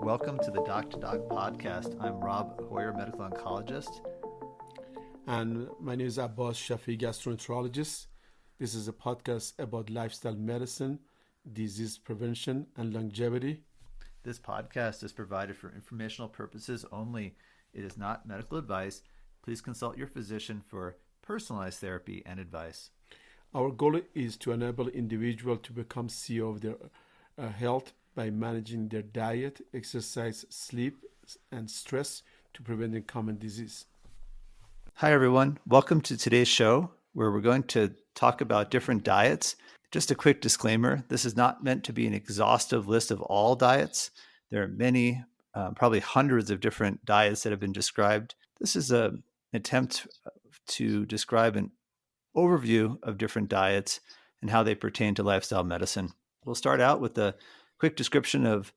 Welcome to the Doc2Doc podcast. I'm Rob Hoyer, medical oncologist. And my name is Abbas Shafi, gastroenterologist. This is a podcast about lifestyle medicine, disease prevention, and longevity. This podcast is provided for informational purposes only. It is not medical advice. Please consult your physician for personalized therapy and advice. Our goal is to enable individuals to become CEO of their health by managing their diet, exercise, sleep, and stress to prevent common disease. Hi, everyone. Welcome to today's show, where we're going to talk about different diets. Just a quick disclaimer, this is not meant to be an exhaustive list of all diets. There are many, probably hundreds of different diets that have been described. This is an attempt to describe an overview of different diets and how they pertain to lifestyle medicine. We'll start out with a quick description of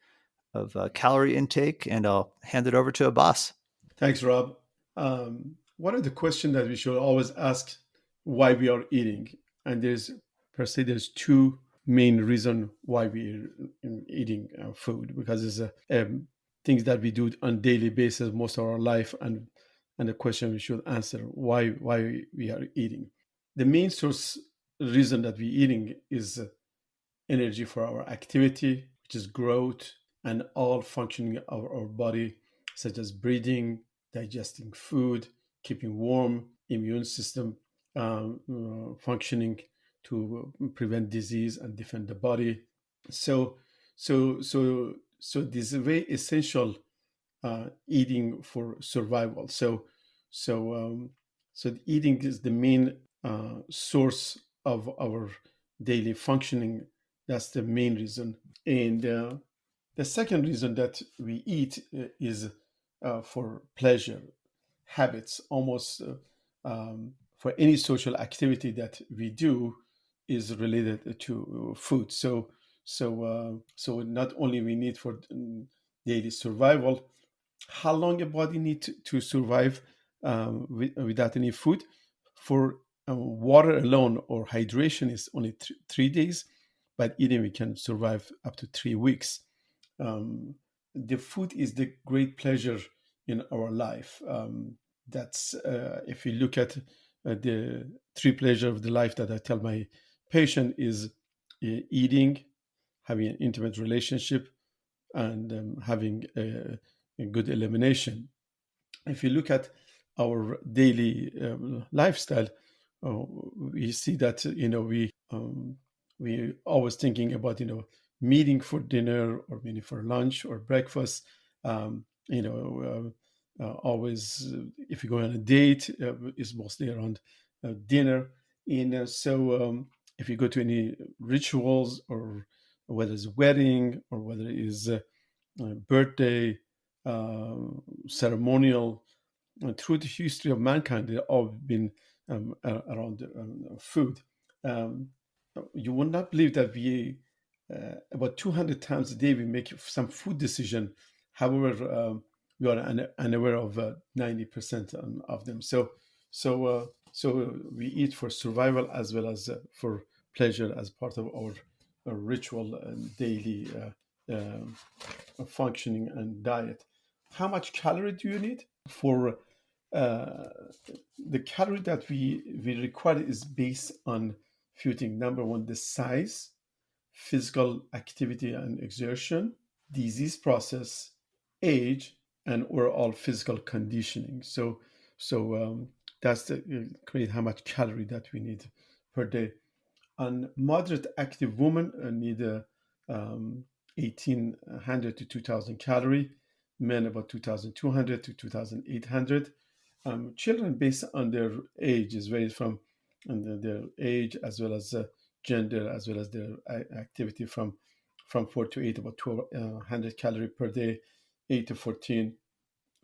calorie intake, and I'll hand it over to Abbas. Thanks, Rob. One of the questions that we should always ask why we are eating, and there's two main reasons why we're eating food, because it's things that we do on a daily basis most of our life, and the question we should answer why we are eating. The main reason that we're eating is energy for our activity, which is growth and all functioning of our body, such as breathing, digesting food, keeping warm, immune system functioning to prevent disease and defend the body. So this is very essential eating for survival. So eating is the main source of our daily functioning. That's the main reason. And the second reason that we eat is for pleasure, habits. Almost for any social activity that we do is related to food. So not only we need for daily survival, how long a body needs to survive without any food? For water alone or hydration is only 3 days, but eating we can survive up to 3 weeks. The food is the great pleasure in our life. That's if you look at the 3 pleasures of the life that I tell my patient is eating, having an intimate relationship, and having a good elimination. If you look at our daily lifestyle, we see that we always thinking about meeting for dinner or meeting for lunch or breakfast. Always if you go on a date, it's mostly around dinner. And so if you go to any rituals, or whether it's wedding or whether it is birthday, ceremonial, through the history of mankind, they've all been around food. You would not believe that we about 200 times a day we make some food decision. However, we are unaware of 90% of them. So we eat for survival as well as for pleasure as part of our ritual and daily functioning and diet. How much calorie do you need? For the calorie that we require is based on few things. Number one, the size, physical activity and exertion, disease process, age, and overall physical conditioning. So that's the create how much calorie that we need per day. And moderate active women need 1,800 to 2,000 calorie. Men about 2,200 to 2,800. Children, based on their age, is varies from their age as well as gender as well as their activity from 4 to 8, about 1,200 calorie per day. 8 to 14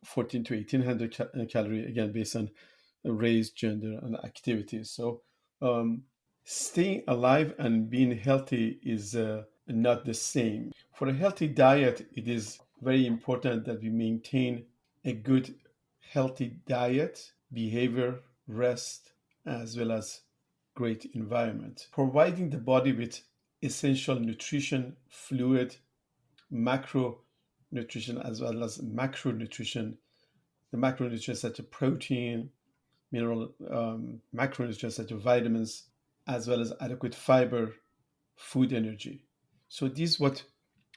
to 1,800 calorie, again based on race, gender, and activities. So staying alive and being healthy is not the same. For a healthy diet, it is very important that we maintain a good, healthy diet, behavior, rest, as well as great environment. Providing the body with essential nutrition, fluid, macro nutrition as well as macronutrition. The macronutrients such as protein, mineral, macronutrients such as vitamins, as well as adequate fiber, food energy. So these what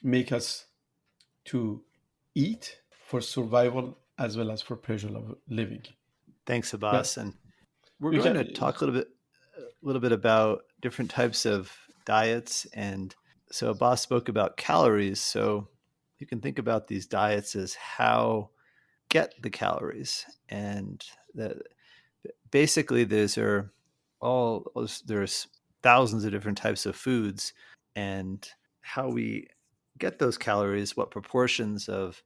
make us to eat for survival as well as for pleasure of living. Thanks, Yeah, Abbas. And we're you going to can. talk a little bit about different types of diets. And so Abbas spoke about calories. So you can think about these diets as how get the calories. And the, basically, there's thousands of different types of foods, and how we get those calories, what proportions of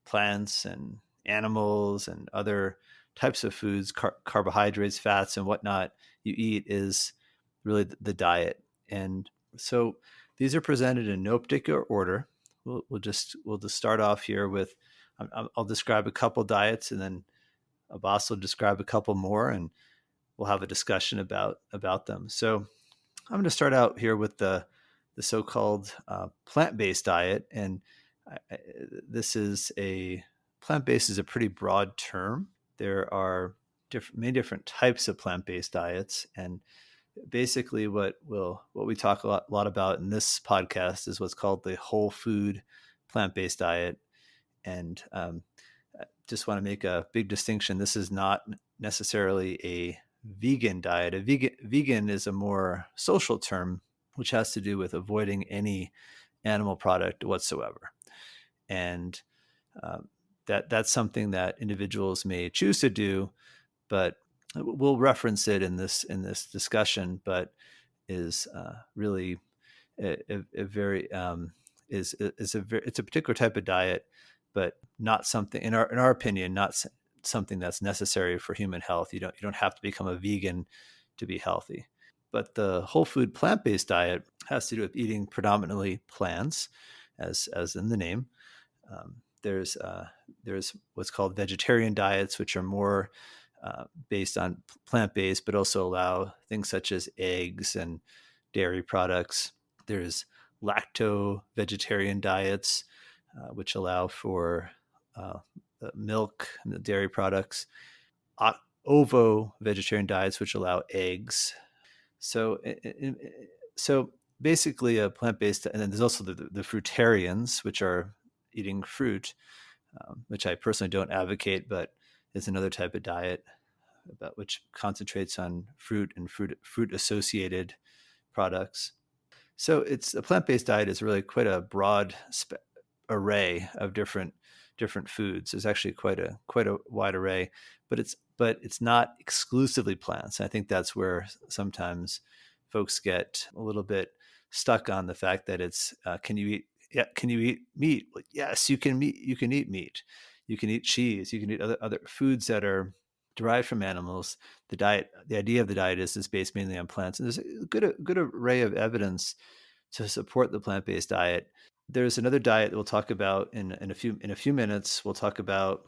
plants and animals and other types of foods, carbohydrates, fats, and whatnot you eat is really the diet. And so these are presented in no particular order. We'll just start off here with I'll describe a couple diets, and then Abbas will describe a couple more, and we'll have a discussion about them. So I'm going to start out here with the so-called plant-based diet, and this is a plant-based is a pretty broad term. There are many different types of plant-based diets, and basically what we talk a lot about in this podcast is what's called the whole food plant-based diet. And just want to make a big distinction. This is not necessarily a vegan diet. A vegan is a more social term, which has to do with avoiding any animal product whatsoever. And um, that's something that individuals may choose to do, but we'll reference it in this discussion. But is really a very is a very, it's a particular type of diet, but not something in our opinion, not something that's necessary for human health. You don't have to become a vegan to be healthy. But the whole food plant based diet has to do with eating predominantly plants, as in the name. There's what's called vegetarian diets, which are more based on plant based, but also allow things such as eggs and dairy products. There's lacto vegetarian diets, which allow for the milk and the dairy products. Ovo vegetarian diets, which allow eggs. So, so basically, a plant based, and then there's also the fruitarians, which are eating fruit, which I personally don't advocate, but is another type of diet about which concentrates on fruit and fruit associated products. So it's a plant-based diet is really quite a broad array of different foods. There's actually quite a wide array, but it's not exclusively plants. I think that's where sometimes folks get a little bit stuck on the fact that it's can you eat meat? Well, yes, you can eat meat. You can eat cheese. You can eat other foods that are derived from animals. The idea of the diet is based mainly on plants, and there's a good array of evidence to support the plant-based diet. There's another diet that we'll talk about in a few minutes. We'll talk about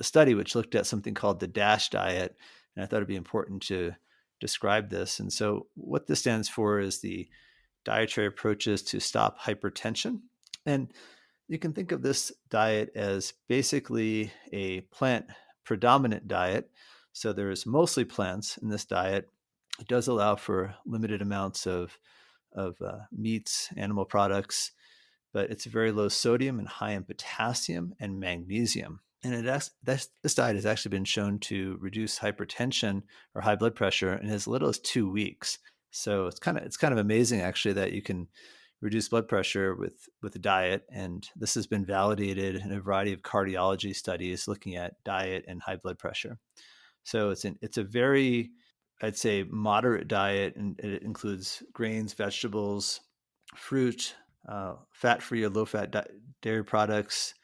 a study which looked at something called the DASH diet, and I thought it'd be important to describe this. And so, what this stands for is the dietary approaches to stop hypertension. And you can think of this diet as basically a plant predominant diet. So there's mostly plants in this diet. It does allow for limited amounts of meats, animal products, but it's very low sodium and high in potassium and magnesium. And this diet has actually been shown to reduce hypertension or high blood pressure in as little as 2 weeks. So it's kind of amazing actually that you can reduce blood pressure with a diet, and this has been validated in a variety of cardiology studies looking at diet and high blood pressure. So it's a very, I'd say, moderate diet, and it includes grains, vegetables, fruit, fat-free or low-fat dairy products,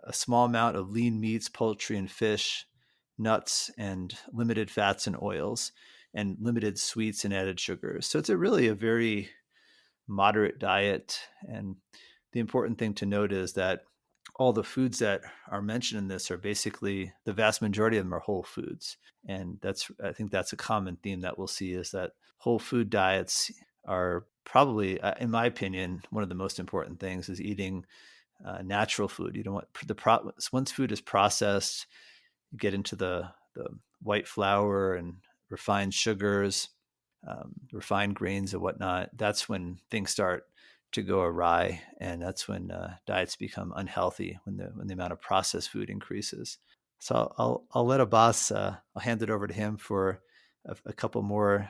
a small amount of lean meats, poultry and fish, nuts, and limited fats and oils, and limited sweets and added sugars. So it's really a very moderate diet. And the important thing to note is that all the foods that are mentioned in this are basically, the vast majority of them are whole foods. And I think that's a common theme that we'll see, is that whole food diets are probably, in my opinion, one of the most important things is eating natural food. You don't want once food is processed, you get into the white flour and refined sugars, refined grains and whatnot. That's when things start to go awry, and that's when diets become unhealthy, when the amount of processed food increases. So I'll let Abbas. I'll hand it over to him for a couple more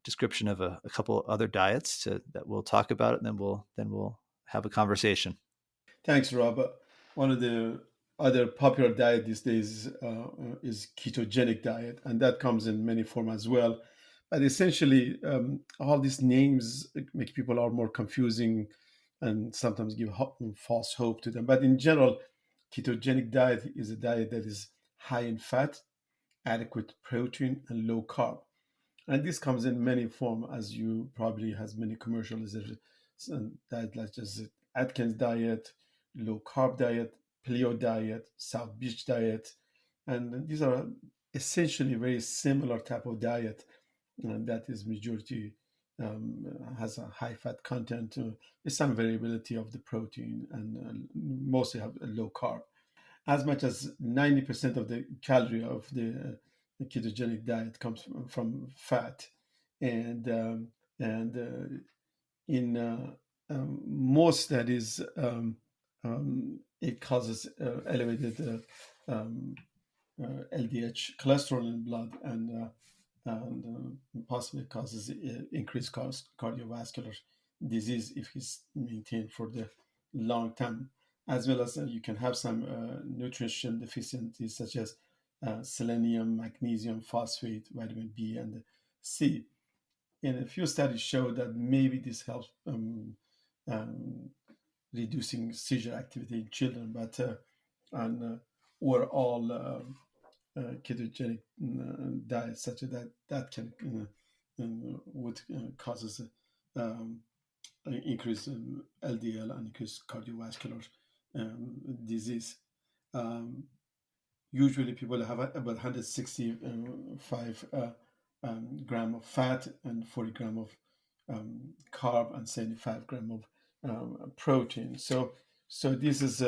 description of a couple other diets that we'll talk about, and then we'll have a conversation. Thanks, Rob. One of the other popular diet these days is ketogenic diet, and that comes in many forms as well. But essentially, all these names make people are more confusing and sometimes give false hope to them. But in general, ketogenic diet is a diet that is high in fat, adequate protein, and low carb. And this comes in many forms, as you probably has many commercials. There's some diet like just Atkins diet, low carb diet, paleo diet, South Beach diet, and these are essentially very similar type of diet. And that is majority has a high fat content, with some variability of the protein, and mostly have a low carb. As much as 90% of the calorie of the ketogenic diet comes from fat, and in most studies, it causes elevated um, LDH cholesterol in blood, and possibly causes increased cardiovascular disease if it's maintained for the long term. As well as you can have some nutrition deficiencies such as selenium, magnesium, phosphate, vitamin B, and C. And a few studies show that maybe this helps um, reducing seizure activity in children, but and overall ketogenic diet such that can would causes um, increase in LDL and increase cardiovascular disease. Um, Usually, people have about 165 gram of fat and 40 gram of carb and 75 gram of protein. So this is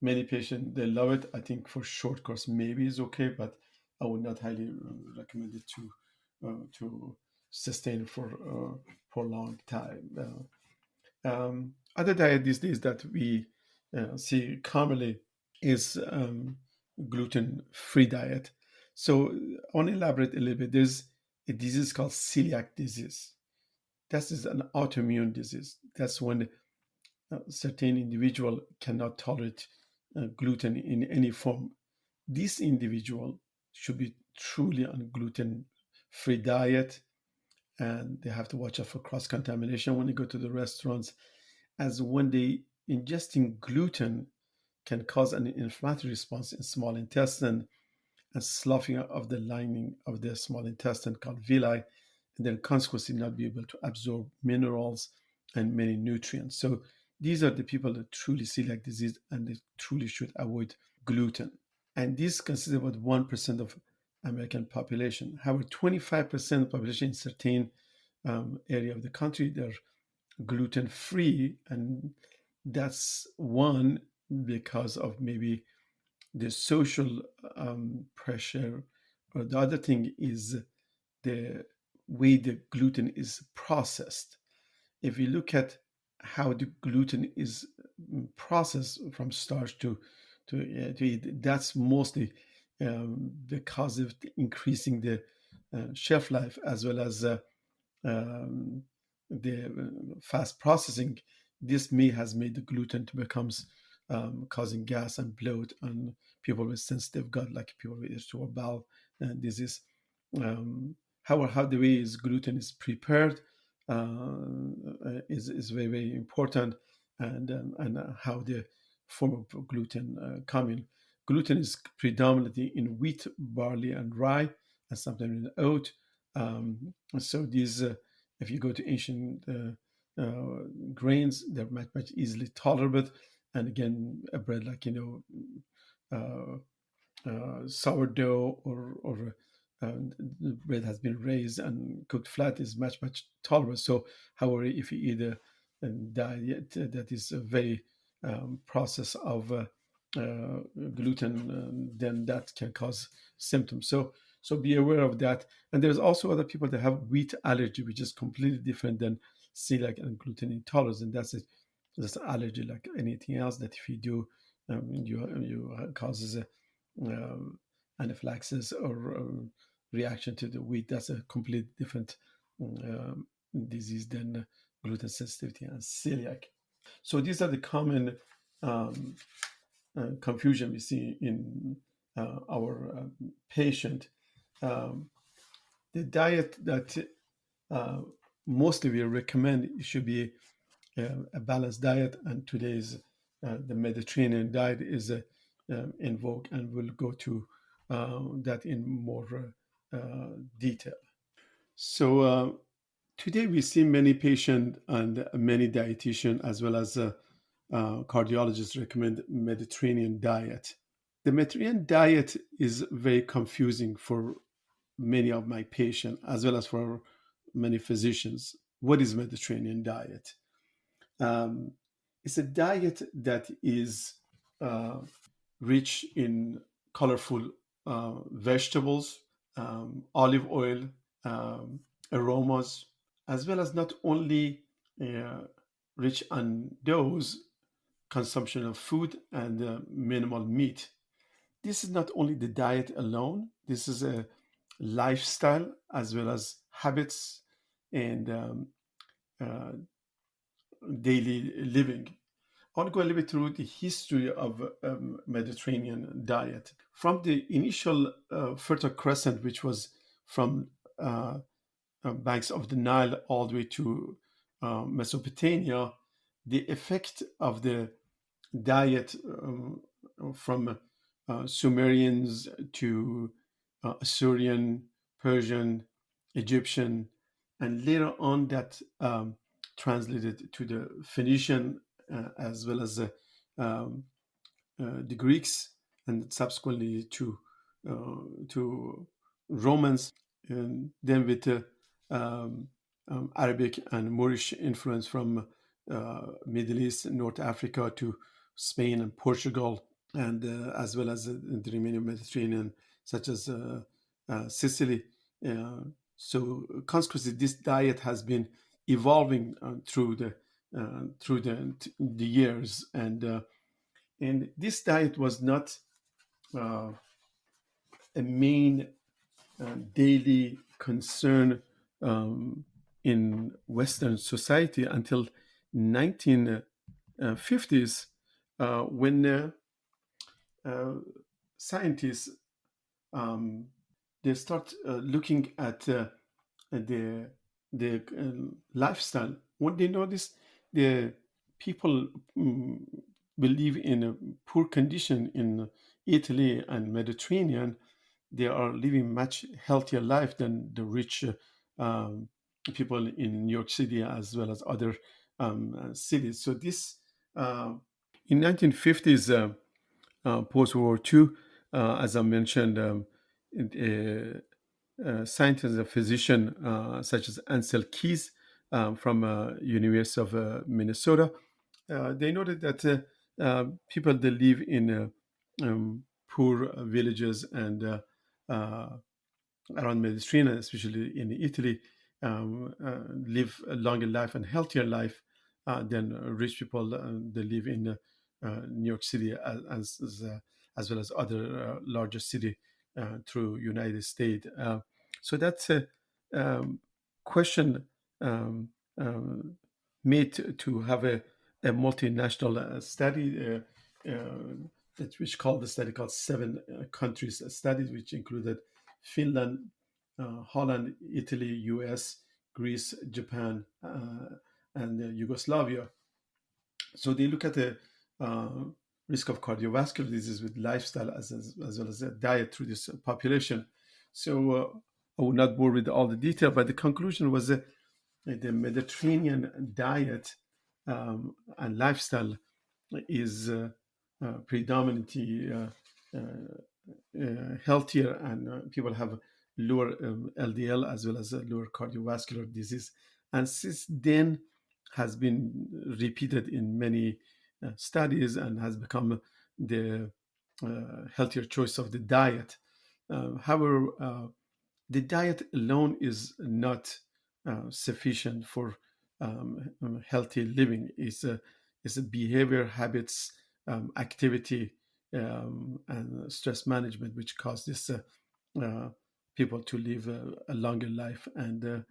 many patients they love it. I think for short course maybe is okay, but I would not highly recommend it to sustain for a long time. Other diet these days that we see commonly is gluten-free diet. So I want to elaborate a little bit. There's a disease called celiac disease. That is an autoimmune disease. That's when certain individual cannot tolerate gluten in any form. This individual should be truly on gluten-free diet, and they have to watch out for cross-contamination when they go to the restaurants, as when they ingesting gluten can cause an inflammatory response in small intestine and sloughing of the lining of the small intestine called villi, and then consequently not be able to absorb minerals and many nutrients. So these are the people that truly celiac disease, and they truly should avoid gluten. And this consists about 1% of American population. However, 25% of population in certain area of the country, they're gluten free, and that's one because of maybe the social pressure, or the other thing is the way the gluten is processed. If you look at how the gluten is processed from starch to eat, that's mostly because of increasing the shelf life, as well as um, the fast processing. This may has made the gluten to becomes causing gas and bloat on people with sensitive gut, like people with irritable bowel disease. However, how the way is gluten is prepared is very very important, and how the form of gluten come in. Gluten is predominantly in wheat, barley, and rye, and sometimes in oat. So these, if you go to ancient grains, they're much easily tolerable. And again, a bread like sourdough or the bread has been raised and cooked flat is much tolerable. So, however, if you eat a diet that is very process of gluten, then that can cause symptoms. So be aware of that. And there's also other people that have wheat allergy, which is completely different than celiac and gluten intolerance, and that's an allergy like anything else that if you do, you causes a anaphylaxis or reaction to the wheat. That's a completely different disease than gluten sensitivity and celiac. So these are the common um, confusion we see in our patient. Um, the diet that uh, mostly we recommend should be a balanced diet, and today's the Mediterranean diet is in vogue, and we'll go to that in more detail. So today we see many patients and many dietitians as well as cardiologists recommend Mediterranean diet. The Mediterranean diet is very confusing for many of my patients as well as for many physicians. What is Mediterranean diet? Um, it's a diet that is uh, rich in colorful vegetables, olive oil, um, aromas, as well as not only uh, rich on those consumption of food and minimal meat. This is not only the diet alone, this is a lifestyle as well as habits and uh, daily living. I want to go a little bit through the history of Mediterranean diet. From the initial Fertile Crescent, which was from banks of the Nile all the way to Mesopotamia, the effect of the diet from Sumerians to Assyrian, Persian, Egyptian, and later on that translated to the Phoenician as well as the Greeks, and subsequently to Romans, and then with the Arabic and Moorish influence from Middle East, North Africa to Spain and Portugal, and as well as the remaining Mediterranean, such as Sicily. So consequently, this diet has been evolving through the years, and this diet was not uh, a main daily concern um, in Western society until 1950s, when uh, scientists um, they start looking at the lifestyle. What they notice, the people will live in a poor condition in Italy and Mediterranean. They are living much healthier life than the rich people in New York City as well as other cities. So this in 1950s, post World War II, as I mentioned, scientists and physician such as Ansel Keys from University of Minnesota, they noted that people that live in poor villages and around Mediterranean, especially in Italy, live a longer life and healthier life than rich people that live in New York City as well as other larger city through United States. So that's a question um, um, made to have a multinational study which called the study called seven countries studies, which included Finland, Holland, Italy, US, Greece, Japan, and Yugoslavia. So they look at the uh, risk of cardiovascular disease with lifestyle as well as a diet through this population. So I will not bore with all the detail, but the conclusion was that the Mediterranean diet and lifestyle is predominantly healthier, and people have lower LDL as well as lower cardiovascular disease. And since then, has been repeated in many studies and has become the healthier choice of the diet. However, the diet alone is not sufficient for healthy living. It's a behavior, habits, activity, and stress management, which cause this uh, people to live a longer life and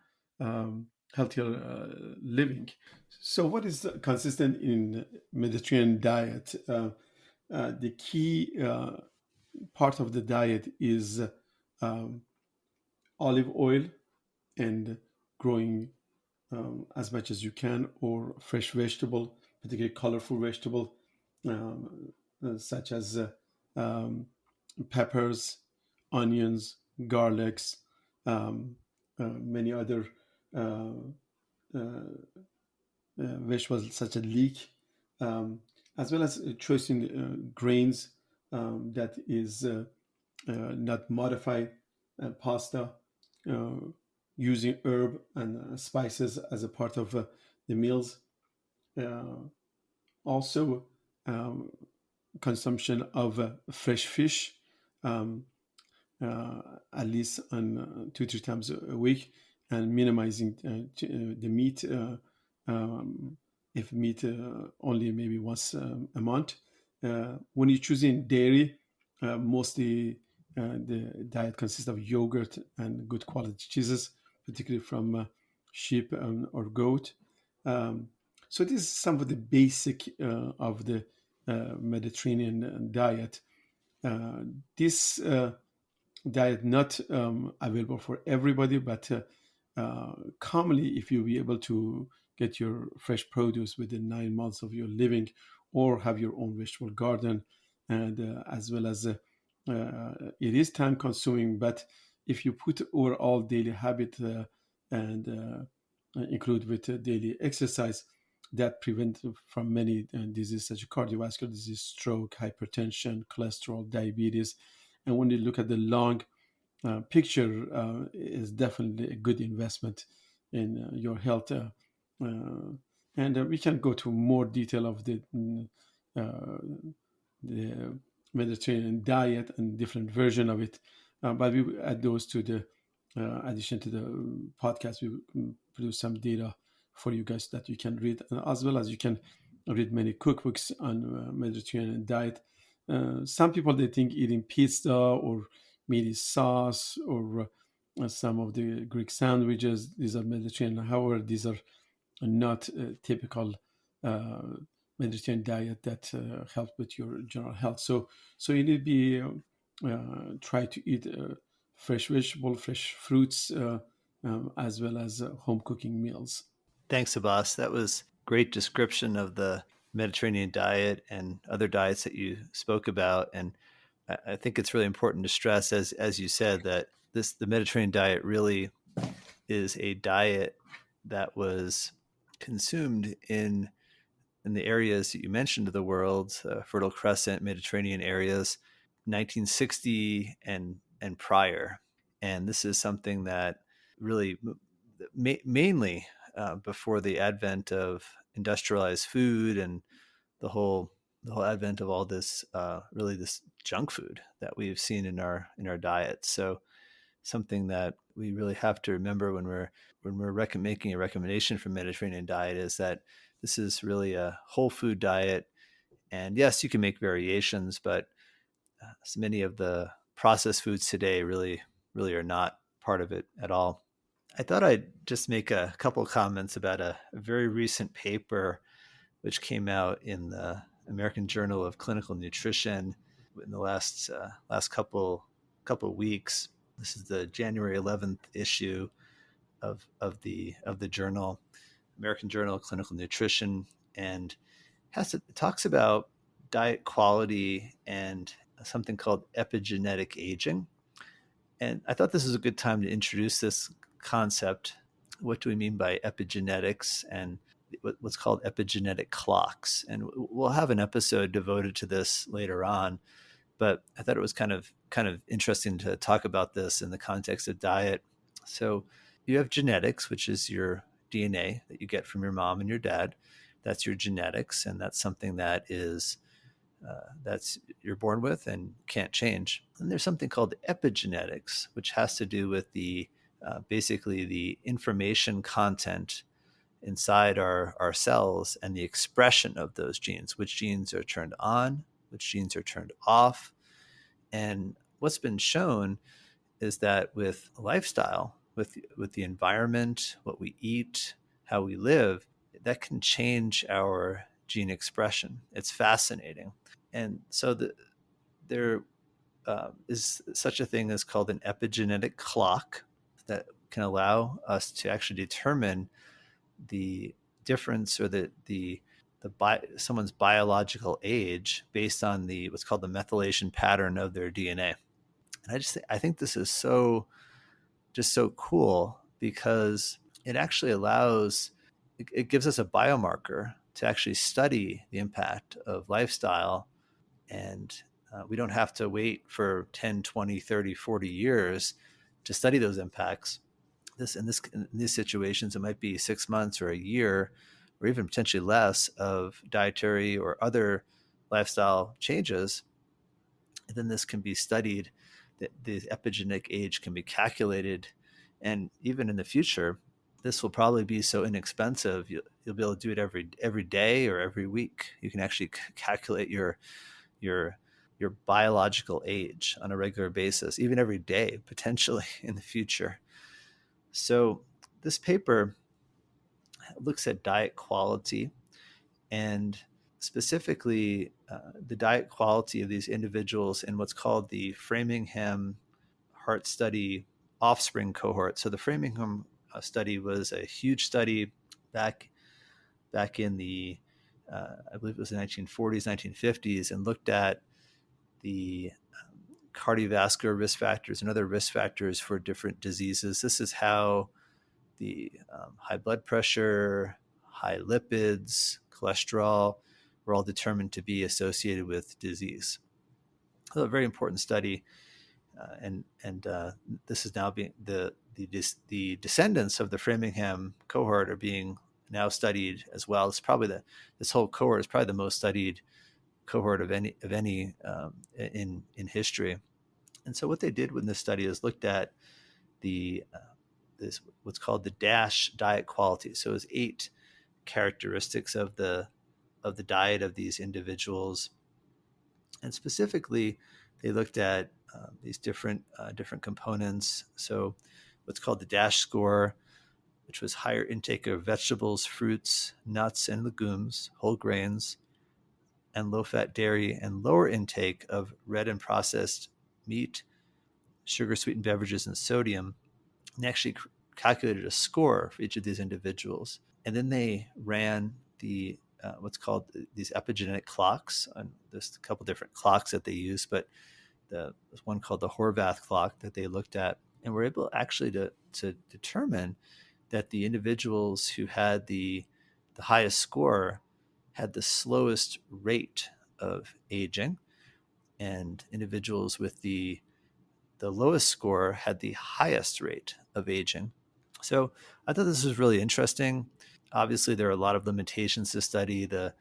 healthier living. So, what is consistent in Mediterranean diet? The key part of the diet is um, olive oil and growing as much as you can, or fresh vegetable, particularly colorful vegetable, such as peppers, onions, garlics, many other uh, uh, vegetables such as leek, um, as well as choosing grains that is not modified pasta, uh, using herb and spices as a part of the meals. Uh, Also, um, consumption of fresh fish, um, at least on 2 3 times a week, and minimizing the meat, if meat only maybe once a month. When you're choosing dairy, mostly the diet consists of yogurt and good quality cheeses, particularly from sheep or goat. Um, so this is some of the basic of the Mediterranean diet. Uh, this diet not available for everybody, but commonly, if you be able to get your fresh produce within 9 months of your living, or have your own vegetable garden, and as well as it is time consuming, but if you put overall daily habit and include with daily exercise, that prevent from many diseases such as cardiovascular disease, stroke, hypertension, cholesterol, diabetes. And when you look at the long picture, is definitely a good investment in your health. And we can go to more detail of uh, the Mediterranean diet and different version of it. But we add those to the addition to the podcast. We produce some data for you guys that you can read, as well as you can read many cookbooks on Mediterranean diet. Some people they think eating pizza or meaty sauce or some of the Greek sandwiches. These are Mediterranean. However, these are not a typical uh, Mediterranean diet that helps with your general health. So you need to be try to eat fresh vegetable, fresh fruits, as well as home cooking meals. Thanks, Abbas. That was great description of the Mediterranean diet and other diets that you spoke about. And I think it's really important to stress, as you said, that the Mediterranean diet really is a diet that was consumed in the areas that you mentioned of the world, Fertile Crescent, Mediterranean areas, 1960 and prior. And this is something that really mainly before the advent of industrialized food and the whole the whole advent of all this really this junk food that we've seen in our diet. So something that we really have to remember when we're making a recommendation for Mediterranean diet is that this is really a whole food diet. And yes, you can make variations, but so many of the processed foods today really are not part of it at all. I thought I'd just make a couple comments about a very recent paper which came out in the American Journal of Clinical Nutrition in the last couple weeks. This is the January 11th issue of the journal, American Journal of Clinical Nutrition, and it talks about diet quality and something called epigenetic aging. And I thought this was a good time to introduce this concept. What do we mean by epigenetics and what's called epigenetic clocks? And we'll have an episode devoted to this later on. But I thought it was kind of interesting to talk about this in the context of diet. So you have genetics, which is your DNA that you get from your mom and your dad. That's your genetics, and that's something that is that's you're born with and can't change. And there's something called epigenetics, which has to do with the basically the information content inside our cells and the expression of those genes, which genes are turned on, which genes are turned off. And what's been shown is that with lifestyle, with the environment, what we eat, how we live, that can change our gene expression. It's fascinating. And so there is such a thing as called an epigenetic clock that can allow us to actually determine the difference or someone's biological age based on the what's called the methylation pattern of their DNA. And I think this is so cool because it actually it gives us a biomarker to actually study the impact of lifestyle. And we don't have to wait for 10, 20, 30, 40 years to study those impacts. In these situations, it might be 6 months or a year or even potentially less of dietary or other lifestyle changes. And then this can be studied. The epigenetic age can be calculated. And even in the future, this will probably be so inexpensive. You'll be able to do it every day or every week. You can actually calculate your your biological age on a regular basis, even every day, potentially in the future. So this paper looks at diet quality and specifically the diet quality of these individuals in what's called the Framingham Heart Study offspring cohort. So the Framingham study was a huge study back in the I believe it was the 1940s, 1950s, and looked at the cardiovascular risk factors and other risk factors for different diseases. This is how the high blood pressure, high lipids, cholesterol were all determined to be associated with disease. So a very important study, and this is now being the descendants of the Framingham cohort are being now studied as well. It's probably this whole cohort is probably the most studied cohort of any in history. And so what they did with this study is looked at the this what's called the DASH diet quality. So it's 8 characteristics of the diet of these individuals, and specifically they looked at these different components. So what's called the DASH score, which was higher intake of vegetables, fruits, nuts, and legumes, whole grains, and low-fat dairy, and lower intake of red and processed meat, sugar-sweetened beverages, and sodium. And they actually calculated a score for each of these individuals. And then they ran the what's called these epigenetic clocks. And there's a couple different clocks that they use, but there's one called the Horvath clock that they looked at, and were able actually to determine that the individuals who had the highest score had the slowest rate of aging, and individuals with the lowest score had the highest rate of aging. So I thought this was really interesting. Obviously, there are a lot of limitations to study. The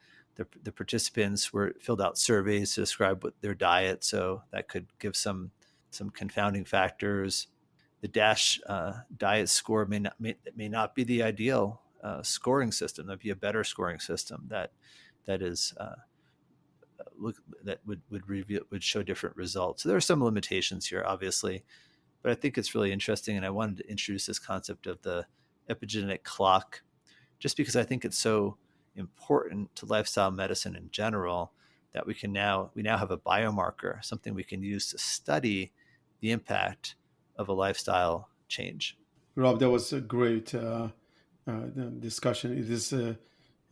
participants were filled out surveys to describe what their diet, so that could give some confounding factors. The DASH diet score may not be the ideal scoring system. There'd be a better scoring system that is that would show different results. So there are some limitations here, obviously, but I think it's really interesting, and I wanted to introduce this concept of the epigenetic clock, just because I think it's so important to lifestyle medicine in general that we now have a biomarker, something we can use to study the impact of a lifestyle change. Rob, that was a great discussion. It is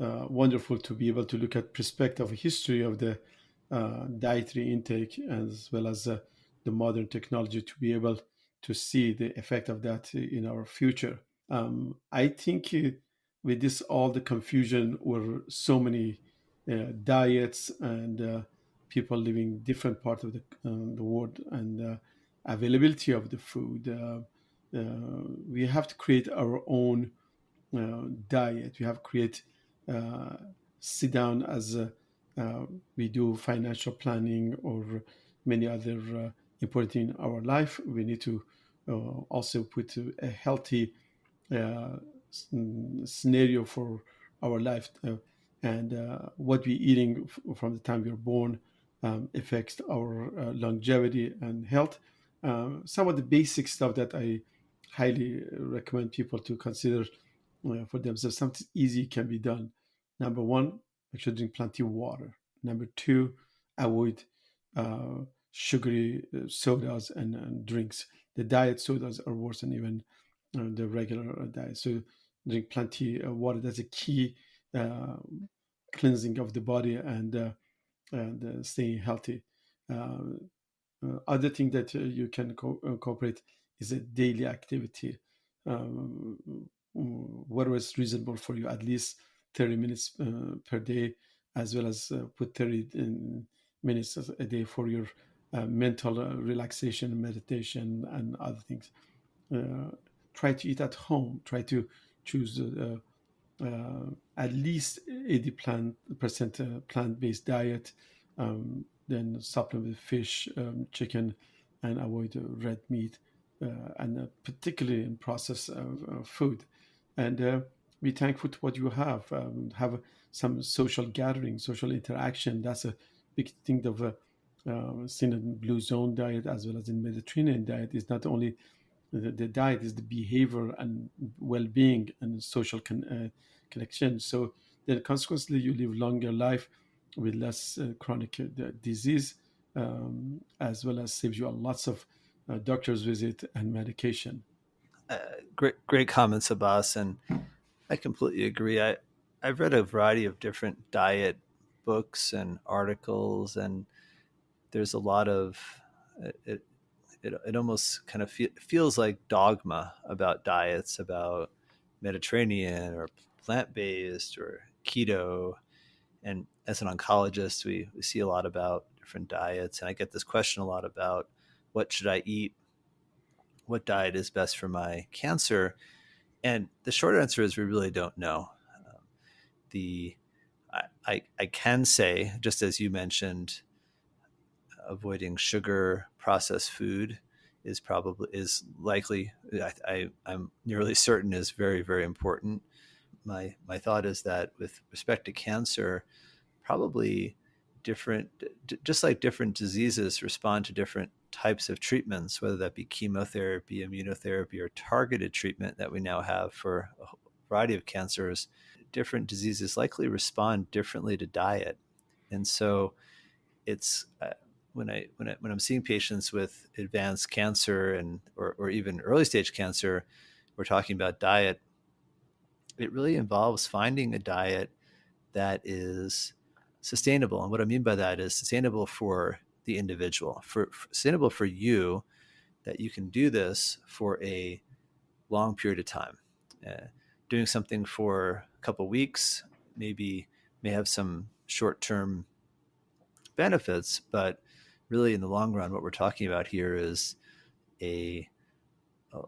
wonderful to be able to look at perspective history of the dietary intake as well as the modern technology to be able to see the effect of that in our future. I think with this all the confusion were so many diets and people living different parts of the world and availability of the food. We have to create our own diet. We have to create sit down as uh, we do financial planning or many other important in our life. We need to also put a healthy uh, scenario for our life, and what we're eating from the time we're born affects our longevity and health. Some of the basic stuff that I highly recommend people to consider for themselves. Something easy can be done. Number one, make sure to drink plenty of water. Number two, avoid uh, sugary sodas and drinks. The diet sodas are worse than even the regular diet. So drink plenty of water. That's a key uh, cleansing of the body and staying healthy. Uh, Other thing that you can incorporate is a daily activity. Whatever is reasonable for you, at least 30 minutes per day, as well as put 30 minutes a day for your mental relaxation, meditation, and other things. Uh, Try to eat at home. Try to choose at least 80% plant-based diet, then supplement with fish, chicken, and avoid red meat, and particularly in processed food. And be thankful to what you have. Have some social gathering, social interaction. That's a big thing of seen in blue zone diet as well as in Mediterranean diet. Is not only the diet is the behavior and well-being and social connection. So then consequently you live longer life with less chronic disease, as well as saves you a lots of doctor's visit and medication. Great comments, Abbas, and I completely agree. I've read a variety of different diet books and articles, and there's a lot of it. It almost kind of feels like dogma about diets, about Mediterranean or plant based or keto. And as an oncologist, we see a lot about different diets, and I get this question a lot about what should I eat, what diet is best for my cancer, and the short answer is we really don't know. Um, the I can say, just as you mentioned, avoiding sugar, processed food is likely. I'm nearly certain is very important. My thought is that with respect to cancer, probably different, just like different diseases respond to different types of treatments, whether that be chemotherapy, immunotherapy, or targeted treatment that we now have for a variety of cancers. Different diseases likely respond differently to diet, and so it's when I'm seeing patients with advanced cancer and or even early stage cancer, we're talking about diet. It really involves finding a diet that is sustainable. And what I mean by that is sustainable for the individual, for sustainable for you, that you can do this for a long period of time. Uh, Doing something for a couple of weeks maybe may have some short term benefits, but really in the long run, what we're talking about here is a,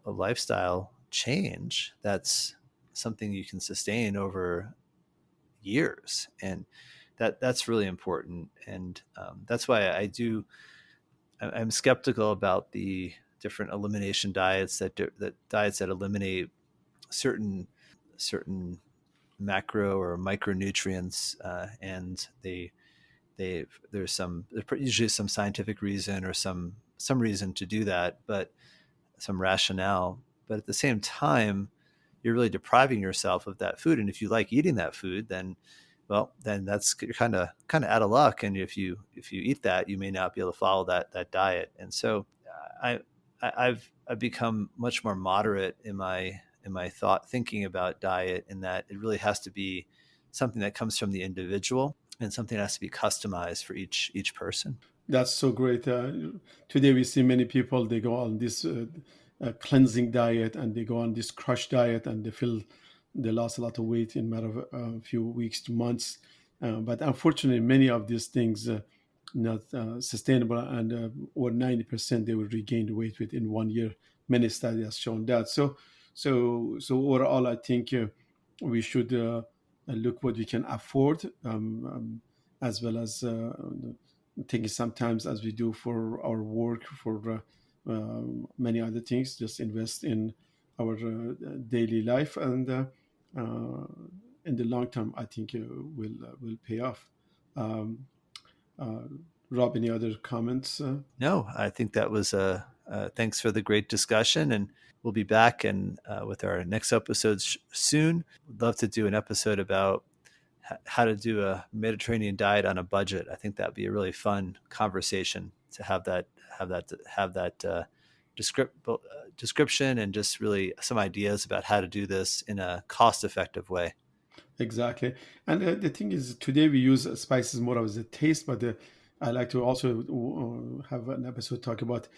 a lifestyle change that's something you can sustain over years, and that's really important. And that's why I'm skeptical about the different elimination diets that diets that eliminate certain certain macro or micronutrients, and there's usually some scientific reason or some reason to do that, but some rationale. But at the same time, you're really depriving yourself of that food. And if you like eating that food, then well, then that's you're kind of out of luck. And if you eat that, you may not be able to follow that diet. And so I, I've become much more moderate in my thought thinking about diet, in that it really has to be something that comes from the individual and something that has to be customized for each person. That's so great. Today we see many people, they go on this cleansing diet and they go on this crush diet and they feel they lost a lot of weight in a matter of a few weeks to months. But unfortunately, many of these things not sustainable, and over 90% they will regain the weight within 1 year. Many studies have shown that. So overall, I think we should look what we can afford, as well as taking sometimes, as we do for our work, for many other things, just invest in our daily life, and uh, in the long term, I think will pay off. Um, uh, Rob, any other comments? No, I think that was thanks for the great discussion, and we'll be back and with our next episode soon. We'd love to do an episode about how to do a Mediterranean diet on a budget. I think that'd be a really fun conversation to have that description and just really some ideas about how to do this in a cost-effective way. Exactly. And the thing is, today we use spices more as a taste, but I like to also have an episode talk about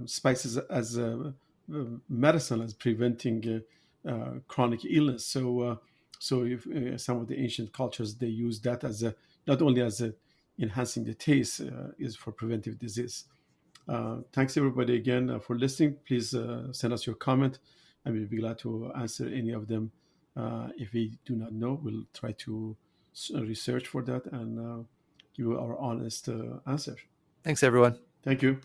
spices as medicine, as preventing chronic illness. So if some of the ancient cultures, they use that as a, not only as a enhancing the taste, is for preventive disease. Thanks everybody again for listening. Please send us your comment, and we'll be glad to answer any of them. If we do not know, we'll try to research for that and give you our honest answer. Thanks, everyone. Thank you.